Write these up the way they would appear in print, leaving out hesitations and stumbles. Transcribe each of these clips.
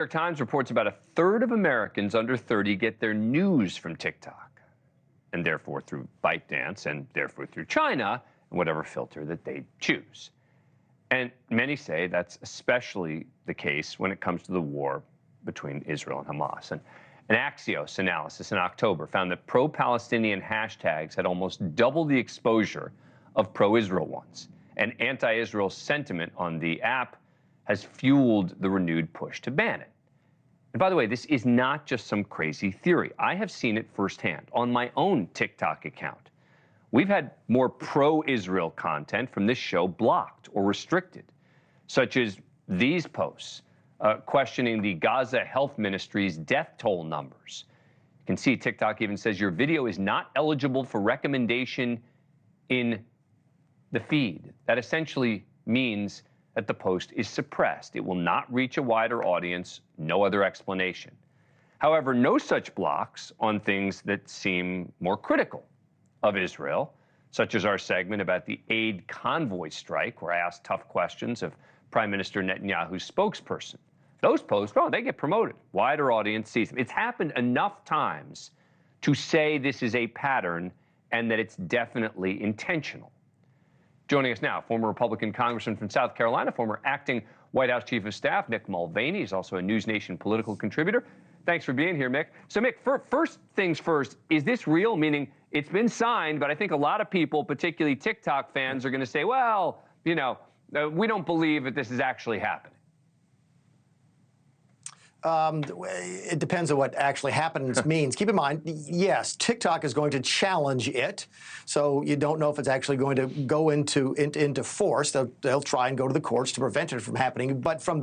New York Times reports about a third of Americans under 30 get their news from TikTok, and therefore through ByteDance, and therefore through China, and whatever filter that they choose. And many say that's especially the case when it comes to the war between Israel and Hamas. And an Axios analysis in October found that pro-Palestinian hashtags had almost double the exposure of pro-Israel ones. And anti-Israel sentiment on the app has fueled the renewed push to ban it. And by the way, this is not just some crazy theory. I have seen it firsthand on my own TikTok account. We've had more pro-Israel content from this show blocked or restricted, such as these posts questioning the Gaza Health Ministry's death toll numbers. You can see TikTok even says your video is not eligible for recommendation in the feed. That essentially means that the post is suppressed. It will not reach a wider audience, no other explanation. However, no such blocks on things that seem more critical of Israel, such as our segment about the aid convoy strike, where I asked tough questions of Prime Minister Netanyahu's spokesperson. Those posts, oh, they get promoted. Wider audience sees them. It's happened enough times to say this is a pattern and that it's definitely intentional. Joining us now, former Republican congressman from South Carolina, former acting White House Chief of Staff, Mick Mulvaney. He's also a NewsNation political contributor. Thanks for being here, Mick. So, Mick, first things first, is this real? Meaning it's been signed, but I think a lot of people, particularly TikTok fans, are going to say, well, you know, we don't believe that this is actually happening. It depends on what actually happens means. Keep in mind, yes, TikTok is going to challenge it, so you don't know if it's actually going to go into force. They'll try and go to the courts to prevent it from happening. But from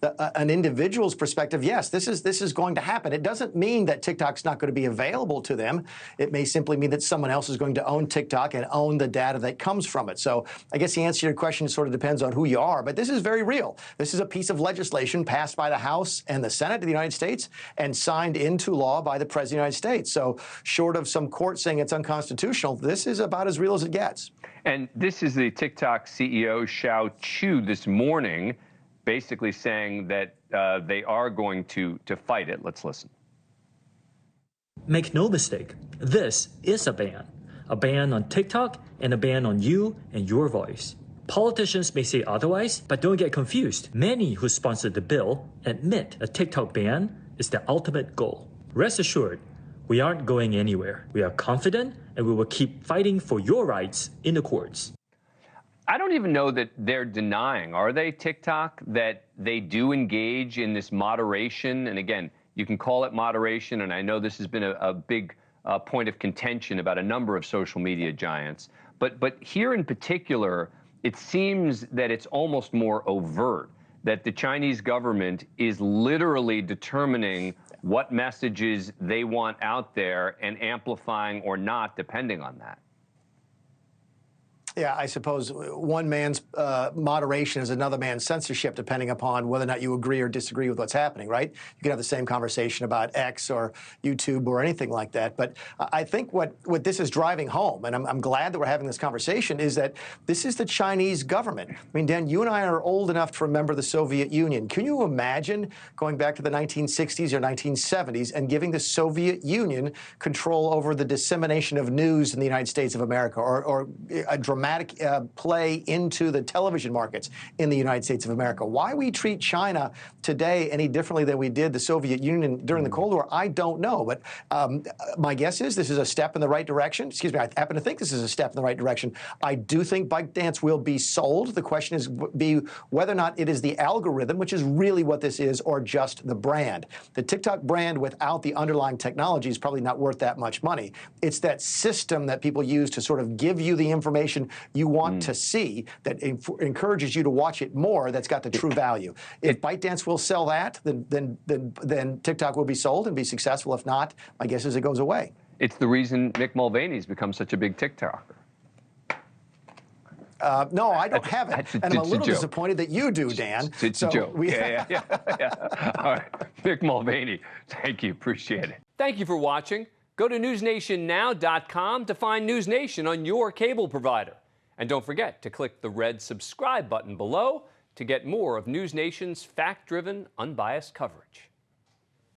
an individual's perspective, yes, this is going to happen. It doesn't mean that TikTok's not going to be available to them. It may simply mean that someone else is going to own TikTok and own the data that comes from it. So I guess the answer to your question sort of depends on who you are. But this is very real. This is a piece of legislation passed by the House and the Senate of the United States and signed into law by the President of the United States. So short of some court saying it's unconstitutional, this is about as real as it gets. And this is the TikTok CEO, Xiao Chu, this morning, basically saying that they are going to fight it. Let's listen. Make no mistake, this is a ban on TikTok and a ban on you and your voice. Politicians may say otherwise, but don't get confused. Many who sponsored the bill admit a TikTok ban is the ultimate goal. Rest assured, we aren't going anywhere. We are confident and we will keep fighting for your rights in the courts. I don't even know that they're denying, are they, TikTok, that they do engage in this moderation? And again, you can call it moderation, and I know this has been a big point of contention about a number of social media giants. But here in particular, it seems that it's almost more overt, that the Chinese government is literally determining what messages they want out there and amplifying or not, depending on that. Yeah, I suppose one man's moderation is another man's censorship, depending upon whether or not you agree or disagree with what's happening, right? You can have the same conversation about X or YouTube or anything like that. But I think what this is driving home, and I'm glad that we're having this conversation, is that this is the Chinese government. I mean, Dan, you and I are old enough to remember the Soviet Union. Can you imagine going back to the 1960s or 1970s and giving the Soviet Union control over the dissemination of news in the United States of America, or a dramatic play into the television markets in the United States of America? Why we treat China today any differently than we did the Soviet Union during the Cold War, I don't know. But my guess is this is a step in the right direction. Excuse me, I happen to think this is a step in the right direction. I do think ByteDance will be sold. The question is whether or not it is the algorithm, which is really what this is, or just the brand. The TikTok brand without the underlying technology is probably not worth that much money. It's that system that people use to sort of give you the information you want to see, that encourages you to watch it more, that's got the true value. If ByteDance will sell that, then TikTok will be sold and be successful. If not, my guess is it goes away. It's the reason Mick Mulvaney's become such a big TikToker. No, I don't have it, and I'm a little disappointed that you do, Dan. It's a joke. Yeah. All right, Mick Mulvaney, thank you, appreciate it. Thank you for watching. Go to newsnationnow.com to find NewsNation on your cable provider. And don't forget to click the red subscribe button below to get more of NewsNation's fact-driven, unbiased coverage.